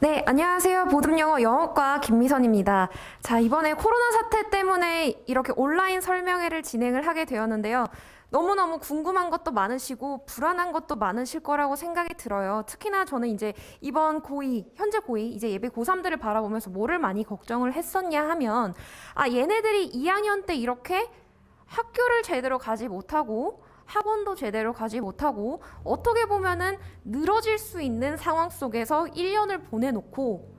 네, 안녕하세요. 보듬영어 영어과 김미선입니다. 자, 이번에 코로나 사태 때문에 이렇게 온라인 설명회를 진행을 하게 되었는데요. 너무너무 궁금한 것도 많으시고 불안한 것도 많으실 거라고 생각이 들어요. 특히나 저는 이제 이번 고2, 현재 고2, 이제 예비 고3들을 바라보면서 뭐를 많이 걱정을 했었냐 하면 얘네들이 2학년 때 이렇게 학교를 제대로 가지 못하고 학원도 제대로 가지 못하고 어떻게 보면은 늘어질 수 있는 상황 속에서 1년을 보내놓고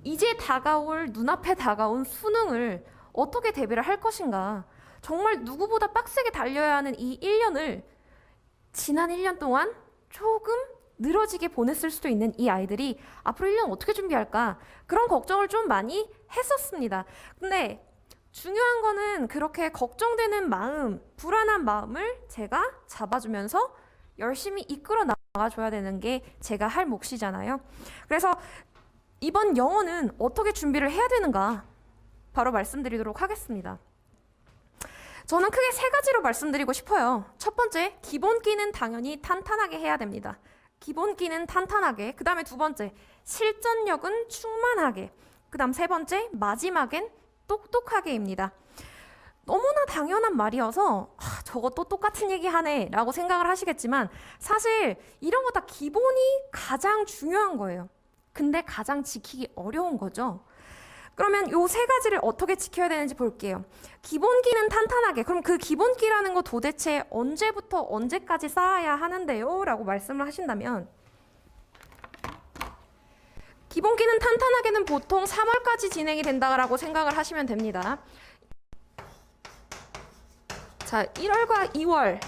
이제 다가올 눈앞에 다가온 수능을 어떻게 대비를 할 것인가. 정말 누구보다 빡세게 달려야 하는 이 1년을 지난 1년 동안 조금 늘어지게 보냈을 수도 있는 이 아이들이 앞으로 1년 어떻게 준비할까? 그런 걱정을 좀 많이 했었습니다. 근데 중요한 거는 그렇게 걱정되는 마음, 불안한 마음을 제가 잡아주면서 열심히 이끌어 나가줘야 되는 게 제가 할 몫이잖아요. 그래서 이번 영어는 어떻게 준비를 해야 되는가 바로 말씀드리도록 하겠습니다. 저는 크게 세 가지로 말씀드리고 싶어요. 첫 번째, 기본기는 당연히 탄탄하게 해야 됩니다. 기본기는 탄탄하게. 그 다음에 두 번째, 실전력은 충만하게. 그 다음 세 번째, 마지막엔 똑똑하게입니다. 너무나 당연한 말이어서 저것도 똑같은 얘기 하네 라고 생각을 하시겠지만 사실 이런 거 다 기본이 가장 중요한 거예요. 근데 가장 지키기 어려운 거죠. 그러면 요 세 가지를 어떻게 지켜야 되는지 볼게요. 기본기는 탄탄하게. 그럼 그 기본기라는 거 도대체 언제부터 언제까지 쌓아야 하는데요? 라고 말씀을 하신다면 기본기는 탄탄하게는 보통 3월까지 진행이 된다고 생각을 하시면 됩니다. 자, 1월과 2월,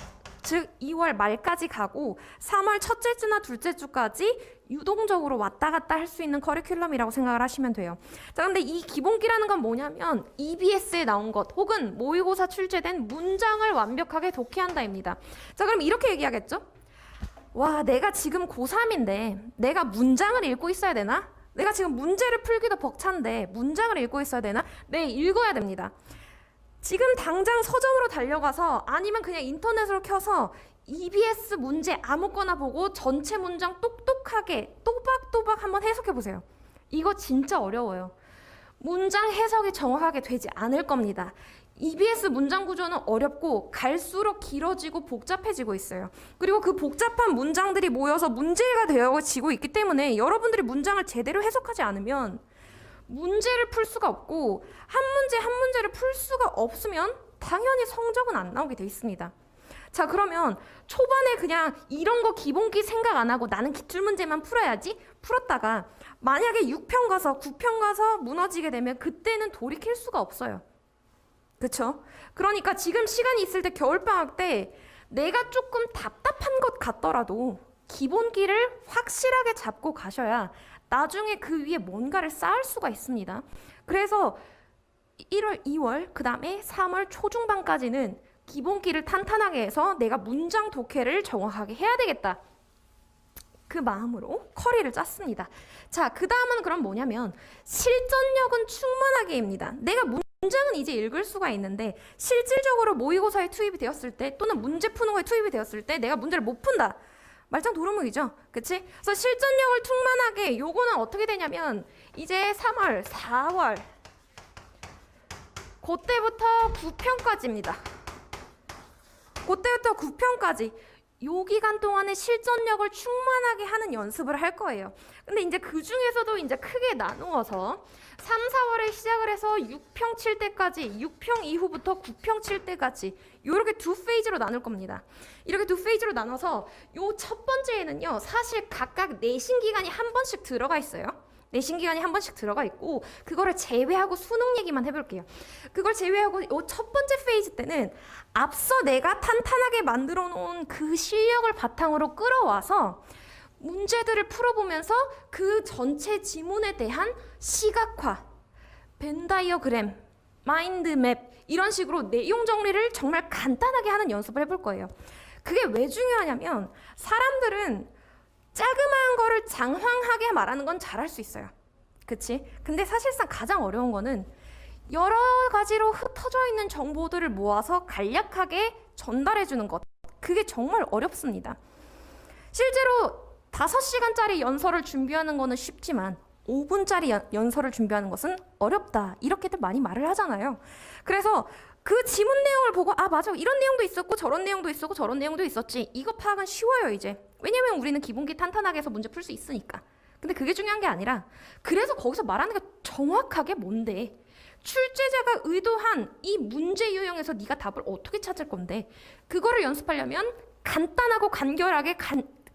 즉 2월 말까지 가고 3월 첫째 주나 둘째 주까지 유동적으로 왔다 갔다 할 수 있는 커리큘럼이라고 생각을 하시면 돼요. 자, 근데 이 기본기라는 건 뭐냐면 EBS에 나온 것 혹은 모의고사 출제된 문장을 완벽하게 독해한다입니다. 자, 그럼 이렇게 얘기하겠죠? 와, 내가 지금 고3인데 내가 문장을 읽고 있어야 되나? 내가 지금 문제를 풀기도 벅찬데 문장을 읽고 있어야 되나? 네, 읽어야 됩니다. 지금 당장 서점으로 달려가서 아니면 그냥 인터넷으로 켜서 EBS 문제 아무거나 보고 전체 문장 똑똑하게 또박또박 한번 해석해 보세요. 이거 진짜 어려워요. 문장 해석이 정확하게 되지 않을 겁니다. EBS 문장 구조는 어렵고 갈수록 길어지고 복잡해지고 있어요. 그리고 그 복잡한 문장들이 모여서 문제가 되어지고 있기 때문에 여러분들이 문장을 제대로 해석하지 않으면 문제를 풀 수가 없고 한 문제 한 문제를 풀 수가 없으면 당연히 성적은 안 나오게 돼 있습니다. 자, 그러면 초반에 그냥 이런 거 기본기 생각 안 하고 나는 기출문제만 풀어야지 풀었다가 만약에 6편 가서 9편 가서 무너지게 되면 그때는 돌이킬 수가 없어요. 그쵸? 그러니까 지금 시간이 있을 때 겨울방학 때 내가 조금 답답한 것 같더라도 기본기를 확실하게 잡고 가셔야 나중에 그 위에 뭔가를 쌓을 수가 있습니다. 그래서 1월, 2월, 그 다음에 3월 초중반까지는 기본기를 탄탄하게 해서 내가 문장 독해를 정확하게 해야 되겠다. 그 마음으로 커리를 짰습니다. 자, 그 다음은 그럼 뭐냐면 실전력은 충만하게입니다. 내가 문장은 이제 읽을 수가 있는데 실질적으로 모의고사에 투입이 되었을 때 또는 문제 푸는 거에 투입이 되었을 때 내가 문제를 못 푼다. 말짱 도루묵이죠. 그치? 그래서 실전력을 충만하게 요거는 어떻게 되냐면 이제 3월, 4월 그때부터 9편까지입니다. 그때부터 9편까지 요 기간 동안에 실전력을 충만하게 하는 연습을 할 거예요. 근데 이제 그 중에서도 이제 크게 나누어서 3, 4월에 시작을 해서 6평 칠 때까지, 6평 이후부터 9평 칠 때까지 이렇게 두 페이지로 나눌 겁니다. 이렇게 두 페이지로 나눠서 요 첫 번째에는요, 사실 각각 내신 기간이 한 번씩 들어가 있어요. 내신 기간이 한 번씩 들어가 있고 그거를 제외하고 수능 얘기만 해볼게요. 그걸 제외하고 이 첫 번째 페이지 때는 앞서 내가 탄탄하게 만들어 놓은 그 실력을 바탕으로 끌어와서 문제들을 풀어보면서 그 전체 지문에 대한 시각화, 벤 다이어그램, 마인드맵 이런 식으로 내용 정리를 정말 간단하게 하는 연습을 해볼 거예요. 그게 왜 중요하냐면 사람들은 자그마한 거를 장황하게 말하는 건 잘할 수 있어요. 그치? 근데 사실상 가장 어려운 거는 여러 가지로 흩어져 있는 정보들을 모아서 간략하게 전달해 주는 것. 그게 정말 어렵습니다. 실제로 5시간짜리 연설을 준비하는 거는 쉽지만 5분짜리 연설을 준비하는 것은 어렵다. 이렇게들 많이 말을 하잖아요. 그래서 그 지문 내용을 보고 아 맞아 이런 내용도 있었고 저런 내용도 있었고 저런 내용도 있었지. 이거 파악은 쉬워요 이제. 왜냐면 우리는 기본기 탄탄하게 해서 문제 풀 수 있으니까. 근데 그게 중요한 게 아니라 그래서 거기서 말하는 게 정확하게 뭔데 출제자가 의도한 이 문제 유형에서 네가 답을 어떻게 찾을 건데 그거를 연습하려면 간단하고 간결하게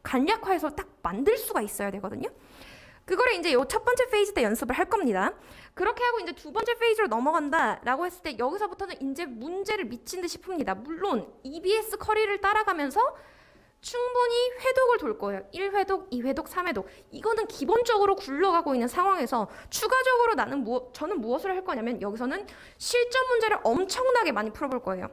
간략화해서 딱 만들 수가 있어야 되거든요. 그거를 이제 요 첫 번째 페이지 때 연습을 할 겁니다. 그렇게 하고 이제 두 번째 페이지로 넘어간다라고 했을 때 여기서부터는 이제 문제를 미친 듯이 풉니다. 물론 EBS 커리를 따라가면서 충분히 회독을 돌 거예요. 1회독, 2회독, 3회독. 이거는 기본적으로 굴러가고 있는 상황에서 추가적으로 저는 무엇을 할 거냐면 여기서는 실전 문제를 엄청나게 많이 풀어볼 거예요.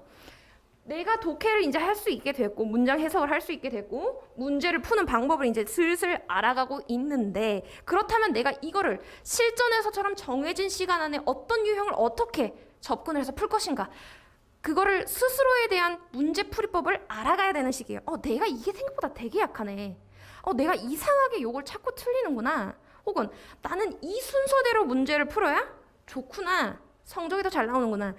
내가 독해를 이제 할 수 있게 됐고 문장 해석을 할 수 있게 됐고 문제를 푸는 방법을 이제 슬슬 알아가고 있는데 그렇다면 내가 이거를 실전에서처럼 정해진 시간 안에 어떤 유형을 어떻게 접근을 해서 풀 것인가 그거를 스스로에 대한 문제풀이법을 알아가야 되는 시기예요. 내가 이게 생각보다 되게 약하네. 내가 이상하게 요걸 찾고 틀리는구나. 혹은 나는 이 순서대로 문제를 풀어야 좋구나. 성적이 더 잘 나오는구나.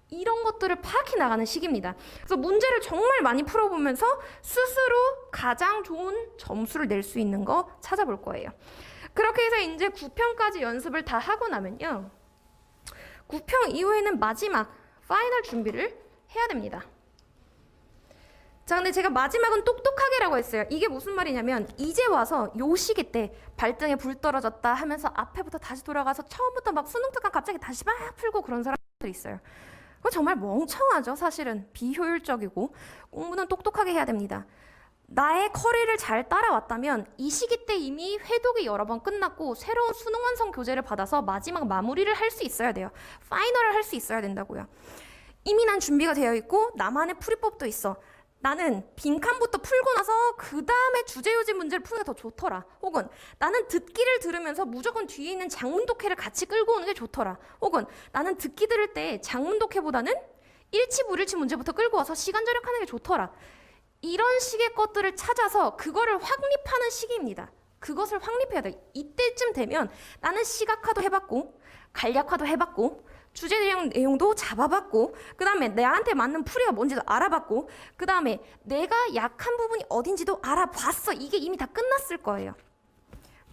이런 것들을 파악해 나가는 시기입니다. 그래서 문제를 정말 많이 풀어보면서 스스로 가장 좋은 점수를 낼 수 있는 거 찾아볼 거예요. 그렇게 해서 이제 9편까지 연습을 다 하고 나면요. 9편 이후에는 마지막 파이널 준비를 해야 됩니다. 자, 근데 제가 마지막은 똑똑하게라고 했어요. 이게 무슨 말이냐면 이제 와서 요 시기 때 발등에 불 떨어졌다 하면서 앞에부터 다시 돌아가서 처음부터 막 수능 특강 갑자기 다시 막 풀고 그런 사람들이 있어요. 그거 정말 멍청하죠. 사실은 비효율적이고 공부는 똑똑하게 해야 됩니다. 나의 커리를 잘 따라왔다면 이 시기 때 이미 회독이 여러 번 끝났고 새로운 수능 완성 교재를 받아서 마지막 마무리를 할 수 있어야 돼요. 파이널을 할 수 있어야 된다고요. 이미 난 준비가 되어 있고 나만의 풀이법도 있어. 나는 빈칸부터 풀고 나서 그 다음에 주제요지 문제를 푸는 게 더 좋더라. 혹은 나는 듣기를 들으면서 무조건 뒤에 있는 장문 독해를 같이 끌고 오는 게 좋더라. 혹은 나는 듣기 들을 때 장문 독해보다는 일치 불일치 문제부터 끌고 와서 시간 절약하는 게 좋더라. 이런 식의 것들을 찾아서 그거를 확립하는 시기입니다. 그것을 확립해야 돼. 이때쯤 되면 나는 시각화도 해봤고 간략화도 해봤고 주제 내용도 잡아봤고 그 다음에 나한테 맞는 풀이가 뭔지도 알아봤고 그 다음에 내가 약한 부분이 어딘지도 알아봤어. 이게 이미 다 끝났을 거예요.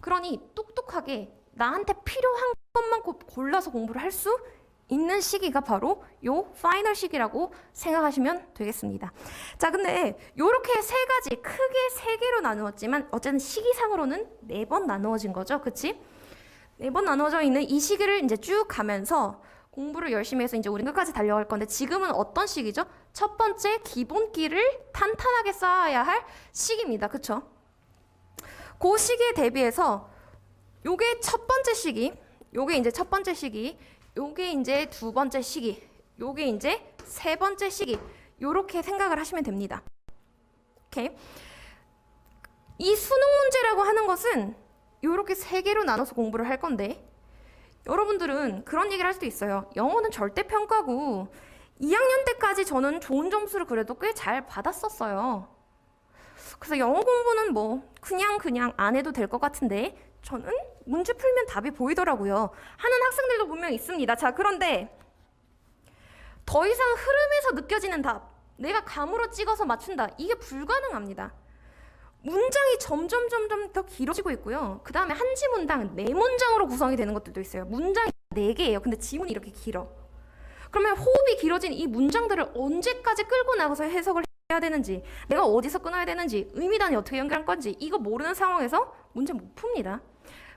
그러니 똑똑하게 나한테 필요한 것만 골라서 공부를 할 수 있는 시기가 바로 요 파이널 시기라고 생각하시면 되겠습니다. 자, 근데 요렇게 세 가지 크게 세 개로 나누었지만 어쨌든 시기상으로는 4번 나누어진 거죠. 그치? 4번 나누어져 있는 이 시기를 이제 쭉 가면서 공부를 열심히 해서 이제 우린 끝까지 달려갈 건데 지금은 어떤 시기죠? 첫 번째 기본기를 탄탄하게 쌓아야 할 시기입니다. 그쵸? 그 시기에 대비해서 요게 첫 번째 시기, 요게 이제 첫 번째 시기, 요게 이제 두 번째 시기, 요게 이제 세 번째 시기 요렇게 생각을 하시면 됩니다. 오케이? 이 수능 문제라고 하는 것은 요렇게 세 개로 나눠서 공부를 할 건데 여러분들은 그런 얘기를 할 수도 있어요. 영어는 절대 평가고 2학년 때까지 저는 좋은 점수를 그래도 꽤 잘 받았었어요. 그래서 영어 공부는 뭐 그냥 안 해도 될 것 같은데 저는 문제 풀면 답이 보이더라고요. 하는 학생들도 분명 있습니다. 자, 그런데 더 이상 흐름에서 느껴지는 답, 내가 감으로 찍어서 맞춘다. 이게 불가능합니다. 문장이 점점 더 길어지고 있고요. 그 다음에 한 지문당 4문장으로 구성이 되는 것들도 있어요. 문장이 4개예요. 근데 지문이 이렇게 길어. 그러면 호흡이 길어진 이 문장들을 언제까지 끌고 나가서 해석을 해야 되는지, 내가 어디서 끊어야 되는지, 의미단이 어떻게 연결한 건지 이거 모르는 상황에서 문제 못 풉니다.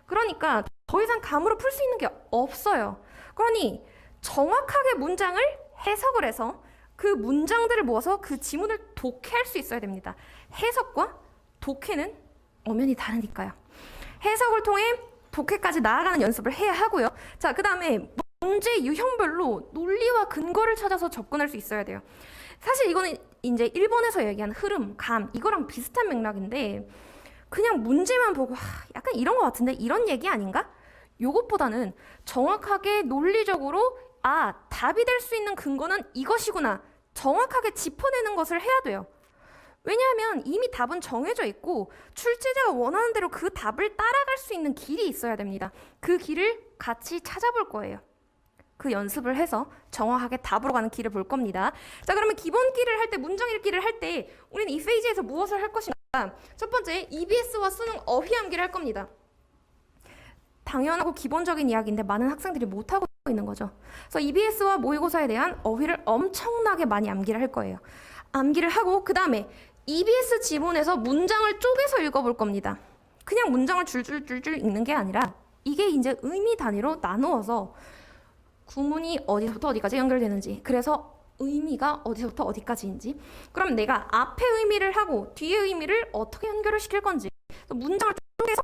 그러니까 더 이상 감으로 풀 수 있는 게 없어요. 그러니 정확하게 문장을 해석을 해서 그 문장들을 모아서 그 지문을 독해할 수 있어야 됩니다. 해석과 독해는 엄연히 다르니까요. 해석을 통해 독해까지 나아가는 연습을 해야 하고요. 자, 그 다음에 문제 유형별로 논리와 근거를 찾아서 접근할 수 있어야 돼요. 사실 이거는 이제 일본에서 얘기하는 흐름, 감 이거랑 비슷한 맥락인데 그냥 문제만 보고 약간 이런 것 같은데 이런 얘기 아닌가? 요것보다는 정확하게 논리적으로 답이 될 수 있는 근거는 이것이구나 정확하게 짚어내는 것을 해야 돼요. 왜냐하면 이미 답은 정해져 있고 출제자가 원하는 대로 그 답을 따라갈 수 있는 길이 있어야 됩니다. 그 길을 같이 찾아볼 거예요. 그 연습을 해서 정확하게 답으로 가는 길을 볼 겁니다. 자, 그러면 기본 길을 할 때, 문장 읽기를 할 때 우리는 이 페이지에서 무엇을 할 것인가? 첫 번째, EBS와 수능 어휘 암기를 할 겁니다. 당연하고 기본적인 이야기인데 많은 학생들이 못하고 있는 거죠. 그래서 EBS와 모의고사에 대한 어휘를 엄청나게 많이 암기를 할 거예요. 암기를 하고 그 다음에 EBS 지문에서 문장을 쪼개서 읽어볼 겁니다. 그냥 문장을 줄줄줄줄 읽는 게 아니라 이게 이제 의미 단위로 나누어서 구문이 어디서부터 어디까지 연결되는지, 그래서 의미가 어디서부터 어디까지인지, 그럼 내가 앞에 의미를 하고 뒤에 의미를 어떻게 연결을 시킬 건지, 문장을 쪼개서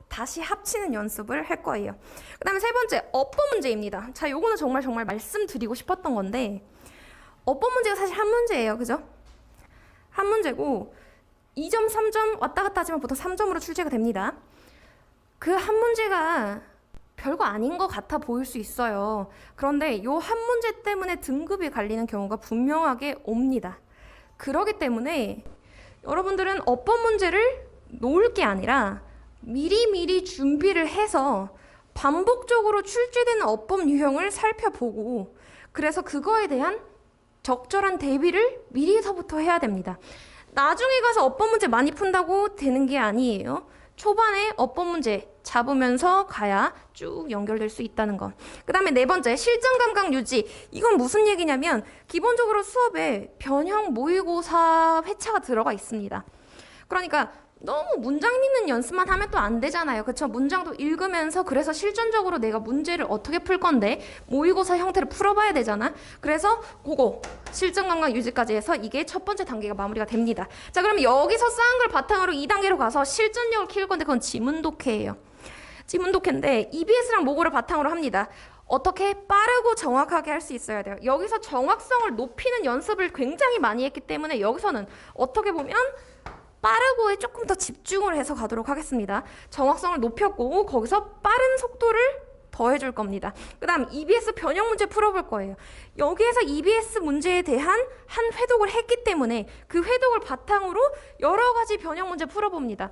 다시 합치는 연습을 할 거예요. 그 다음에 세 번째, 어법 문제입니다. 자, 요거는 정말 말씀드리고 싶었던 건데, 어법 문제가 사실 한 문제예요. 그죠? 한 문제고 2점, 3점 왔다 갔다 하지만 보통 3점으로 출제가 됩니다. 그 한 문제가 별거 아닌 것 같아 보일 수 있어요. 그런데 요 한 문제 때문에 등급이 갈리는 경우가 분명하게 옵니다. 그렇기 때문에 여러분들은 어법 문제를 놓을 게 아니라 미리미리 준비를 해서 반복적으로 출제되는 어법 유형을 살펴보고, 그래서 그거에 대한 적절한 대비를 미리서부터 해야 됩니다. 나중에 가서 어법 문제 많이 푼다고 되는 게 아니에요. 초반에 어법 문제 잡으면서 가야 쭉 연결될 수 있다는 거. 그 다음에 네 번째, 실전 감각 유지. 이건 무슨 얘기냐면 기본적으로 수업에 변형 모의고사 회차가 들어가 있습니다. 그러니까 너무 문장 읽는 연습만 하면 또 안 되잖아요. 그렇죠? 문장도 읽으면서 그래서 실전적으로 내가 문제를 어떻게 풀 건데 모의고사 형태로 풀어봐야 되잖아. 그래서 그거 실전 감각 유지까지 해서 이게 첫 번째 단계가 마무리가 됩니다. 자, 그럼 여기서 쌓은 걸 바탕으로 2단계로 가서 실전력을 키울 건데 그건 지문 독해예요. 지문 독해인데 EBS랑 모고를 바탕으로 합니다. 어떻게 빠르고 정확하게 할 수 있어야 돼요. 여기서 정확성을 높이는 연습을 굉장히 많이 했기 때문에 여기서는 어떻게 보면 빠르고에 조금 더 집중을 해서 가도록 하겠습니다. 정확성을 높였고 거기서 빠른 속도를 더해줄 겁니다. 그 다음 EBS 변형 문제 풀어볼 거예요. 여기에서 EBS 문제에 대한 한 회독을 했기 때문에 그 회독을 바탕으로 여러 가지 변형 문제 풀어봅니다.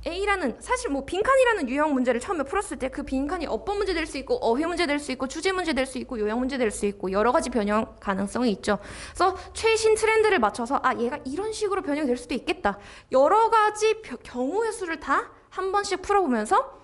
A라는 사실 뭐 빈칸이라는 유형 문제를 처음에 풀었을 때 그 빈칸이 어법 문제 될 수 있고 어휘 문제 될 수 있고 주제 문제 될 수 있고 요형 문제 될 수 있고 여러 가지 변형 가능성이 있죠. 그래서 최신 트렌드를 맞춰서 아, 얘가 이런 식으로 변형이 될 수도 있겠다. 여러 가지 경우의 수를 다 한 번씩 풀어보면서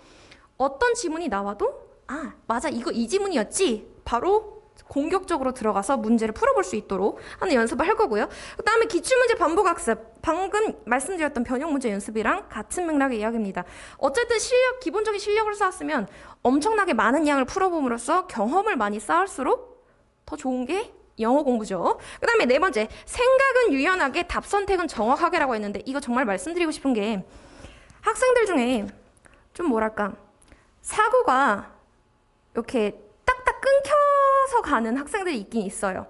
어떤 지문이 나와도 아, 맞아, 이거 이 지문이었지. 바로 공격적으로 들어가서 문제를 풀어볼 수 있도록 하는 연습을 할 거고요. 그 다음에 기출문제 반복학습. 방금 말씀드렸던 변형 문제 연습이랑 같은 맥락의 이야기입니다. 어쨌든 기본적인 실력을 쌓았으면 엄청나게 많은 양을 풀어봄으로써 경험을 많이 쌓을수록 더 좋은 게 영어 공부죠. 그 다음에 네 번째, 생각은 유연하게, 답 선택은 정확하게라고 했는데 이거 정말 말씀드리고 싶은 게 학생들 중에 좀 뭐랄까 사고가 이렇게 딱딱 끊겨서 가는 학생들이 있긴 있어요.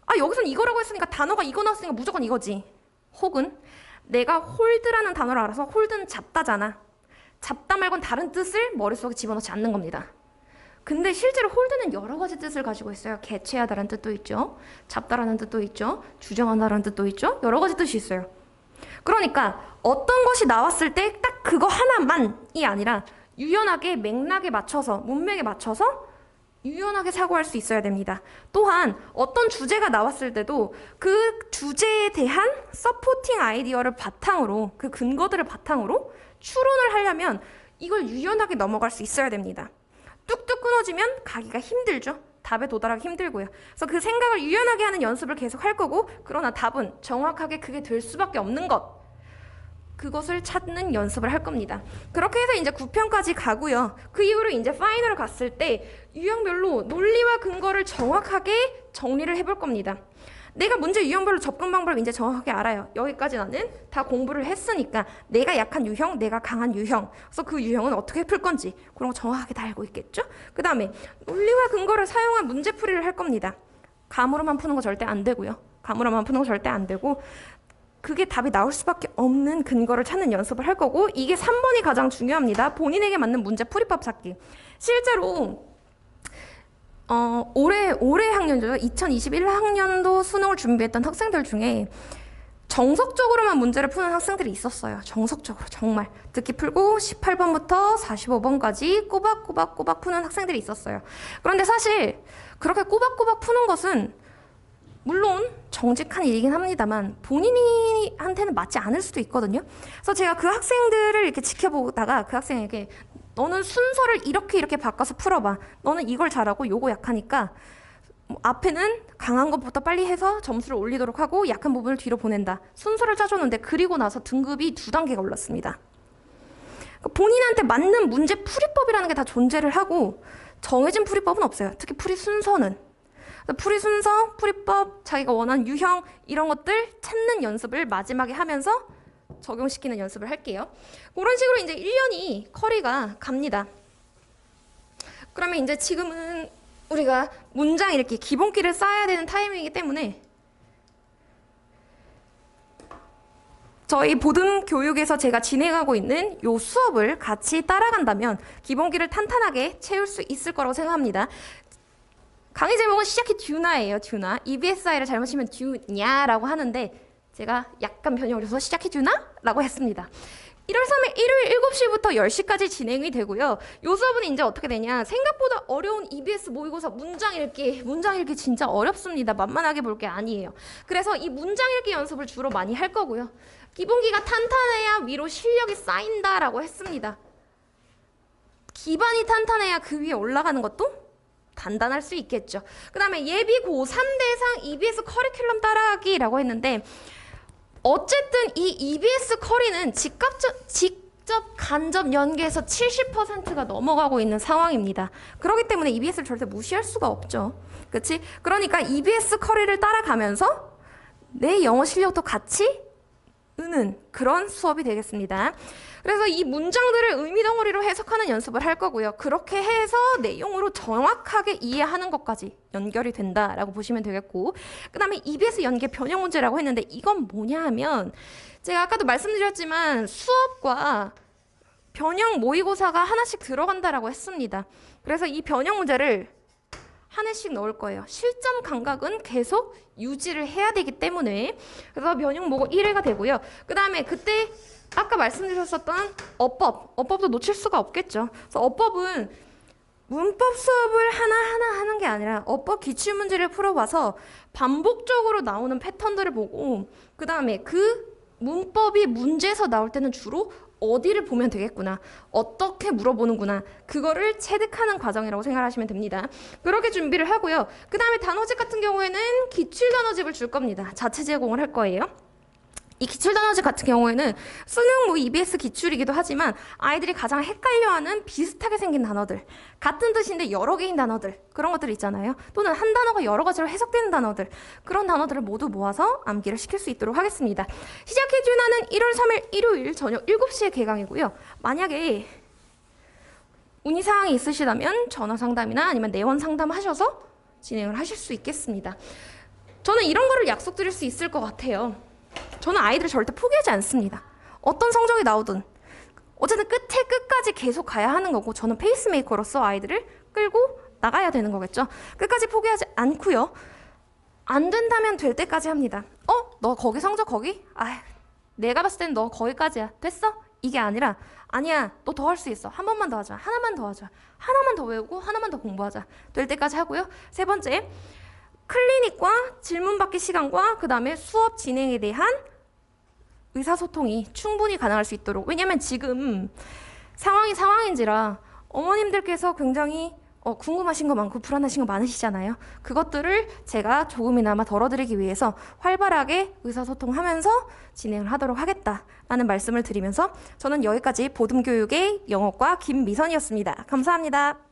아, 여기선 이거라고 했으니까 단어가 이거 나왔으니까 무조건 이거지. 혹은 내가 홀드라는 단어를 알아서 홀드는 잡다잖아. 잡다 말고는 다른 뜻을 머릿속에 집어넣지 않는 겁니다. 근데 실제로 홀드는 여러 가지 뜻을 가지고 있어요. 개최하다라는 뜻도 있죠. 잡다라는 뜻도 있죠. 주장한다라는 뜻도 있죠. 여러 가지 뜻이 있어요. 그러니까 어떤 것이 나왔을 때 딱 그거 하나만이 아니라 유연하게 맥락에 맞춰서 문맥에 맞춰서 유연하게 사고할 수 있어야 됩니다. 또한 어떤 주제가 나왔을 때도 그 주제에 대한 서포팅 아이디어를 바탕으로 그 근거들을 바탕으로 추론을 하려면 이걸 유연하게 넘어갈 수 있어야 됩니다. 뚝뚝 끊어지면 가기가 힘들죠. 답에 도달하기 힘들고요. 그래서 그 생각을 유연하게 하는 연습을 계속 할 거고, 그러나 답은 정확하게 그게 될 수밖에 없는 것, 그것을 찾는 연습을 할 겁니다. 그렇게 해서 이제 9편까지 가고요. 그 이후로 이제 파이널을 갔을 때 유형별로 논리와 근거를 정확하게 정리를 해볼 겁니다. 내가 문제 유형별로 접근 방법을 이제 정확하게 알아요. 여기까지 나는 다 공부를 했으니까 내가 약한 유형, 내가 강한 유형, 그래서 그 유형은 어떻게 풀 건지 그런 거 정확하게 다 알고 있겠죠? 그 다음에 논리와 근거를 사용한 문제풀이를 할 겁니다. 감으로만 푸는 거 절대 안 되고요. 감으로만 푸는 거 절대 안 되고 그게 답이 나올 수밖에 없는 근거를 찾는 연습을 할 거고, 이게 3번이 가장 중요합니다. 본인에게 맞는 문제 풀이법 찾기. 실제로 올해 학년도 2021학년도 수능을 준비했던 학생들 중에 정석적으로만 문제를 푸는 학생들이 있었어요. 정석적으로 정말 듣기 풀고 18번부터 45번까지 꼬박꼬박 푸는 학생들이 있었어요. 그런데 사실 그렇게 꼬박꼬박 푸는 것은 물론 정직한 일이긴 합니다만 본인한테는 맞지 않을 수도 있거든요. 그래서 제가 그 학생들을 이렇게 지켜보다가 그 학생에게 너는 순서를 이렇게 바꿔서 풀어봐. 너는 이걸 잘하고 요거 약하니까 앞에는 강한 것부터 빨리 해서 점수를 올리도록 하고 약한 부분을 뒤로 보낸다. 순서를 짜줬는데 그리고 나서 등급이 2단계가 올랐습니다. 본인한테 맞는 문제 풀이법이라는 게 다 존재를 하고 정해진 풀이법은 없어요. 특히 풀이 순서는. 풀이 순서, 풀이법, 자기가 원하는 유형 이런 것들 찾는 연습을 마지막에 하면서 적용시키는 연습을 할게요. 그런 식으로 이제 1년이 커리가 갑니다. 그러면 이제 지금은 우리가 문장 읽기, 기본기를 쌓아야 되는 타이밍이기 때문에 저희 보듬 교육에서 제가 진행하고 있는 요 수업을 같이 따라간다면 기본기를 탄탄하게 채울 수 있을 거라고 생각합니다. 강의 제목은 시작해 듀나예요. 듀나. EBSI를 잘못 치면 듀냐라고 하는데 제가 약간 변형을 해서 시작해 듀나라고 했습니다. 1월 3일 일요일 7시부터 10시까지 진행이 되고요. 요 수업은 이제 어떻게 되냐. 생각보다 어려운 EBS 모의고사 문장 읽기 진짜 어렵습니다. 만만하게 볼 게 아니에요. 그래서 이 문장 읽기 연습을 주로 많이 할 거고요. 기본기가 탄탄해야 위로 실력이 쌓인다라고 했습니다. 기반이 탄탄해야 그 위에 올라가는 것도 단단할 수 있겠죠. 그 다음에 예비 고3 대상 EBS 커리큘럼 따라하기라고 했는데 어쨌든 이 EBS 커리는 직접 간접 연계에서 70%가 넘어가고 있는 상황입니다. 그렇기 때문에 EBS를 절대 무시할 수가 없죠. 그렇지? 그러니까 EBS 커리를 따라가면서 내 영어 실력도 같이 으는 그런 수업이 되겠습니다. 그래서 이 문장들을 의미 덩어리로 해석하는 연습을 할 거고요. 그렇게 해서 내용으로 정확하게 이해하는 것까지 연결이 된다라고 보시면 되겠고, 그 다음에 EBS 연계 변형 문제라고 했는데 이건 뭐냐 하면 제가 아까도 말씀드렸지만 수업과 변형 모의고사가 하나씩 들어간다라고 했습니다. 그래서 이 변형 문제를 한 해씩 넣을 거예요. 실전 감각은 계속 유지를 해야 되기 때문에 그래서 변형 모고 1회가 되고요. 그 다음에 그때 아까 말씀드렸었던 어법도 놓칠 수가 없겠죠. 그래서 어법은 문법 수업을 하나하나 하는 게 아니라 어법 기출문제를 풀어봐서 반복적으로 나오는 패턴들을 보고 그 다음에 그 문법이 문제에서 나올 때는 주로 어디를 보면 되겠구나, 어떻게 물어보는구나, 그거를 체득하는 과정이라고 생각하시면 됩니다. 그렇게 준비를 하고요. 그 다음에 단어집 같은 경우에는 기출 단어집을 줄 겁니다. 자체 제공을 할 거예요. 이 기출 단어집 같은 경우에는 수능 EBS 기출이기도 하지만 아이들이 가장 헷갈려하는 비슷하게 생긴 단어들, 같은 뜻인데 여러 개인 단어들, 그런 것들 있잖아요. 또는 한 단어가 여러 가지로 해석되는 단어들, 그런 단어들을 모두 모아서 암기를 시킬 수 있도록 하겠습니다. 시작해 주나는 1월 3일 일요일 저녁 7시에 개강이고요. 만약에 문의사항이 있으시다면 전화 상담이나 아니면 내원 상담하셔서 진행을 하실 수 있겠습니다. 저는 이런 거를 약속드릴 수 있을 것 같아요. 저는 아이들을 절대 포기하지 않습니다. 어떤 성적이 나오든 어쨌든 끝까지 계속 가야 하는 거고, 저는 페이스메이커로서 아이들을 끌고 나가야 되는 거겠죠. 끝까지 포기하지 않고요. 안 된다면 될 때까지 합니다. 너 거기 성적 거기? 내가 봤을 땐 너 거기까지야. 됐어? 이게 아니라 아니야, 너 더 할 수 있어. 한 번만 더 하자. 하나만 더 하자. 하나만 더 외우고 하나만 더 공부하자. 될 때까지 하고요. 세 번째, 클리닉과 질문 받기 시간과 그 다음에 수업 진행에 대한 의사소통이 충분히 가능할 수 있도록, 왜냐면 지금 상황인지라 어머님들께서 굉장히 궁금하신 거 많고 불안하신 거 많으시잖아요. 그것들을 제가 조금이나마 덜어드리기 위해서 활발하게 의사소통하면서 진행을 하도록 하겠다라는 말씀을 드리면서 저는 여기까지 보듬교육의 영어과 김미선이었습니다. 감사합니다.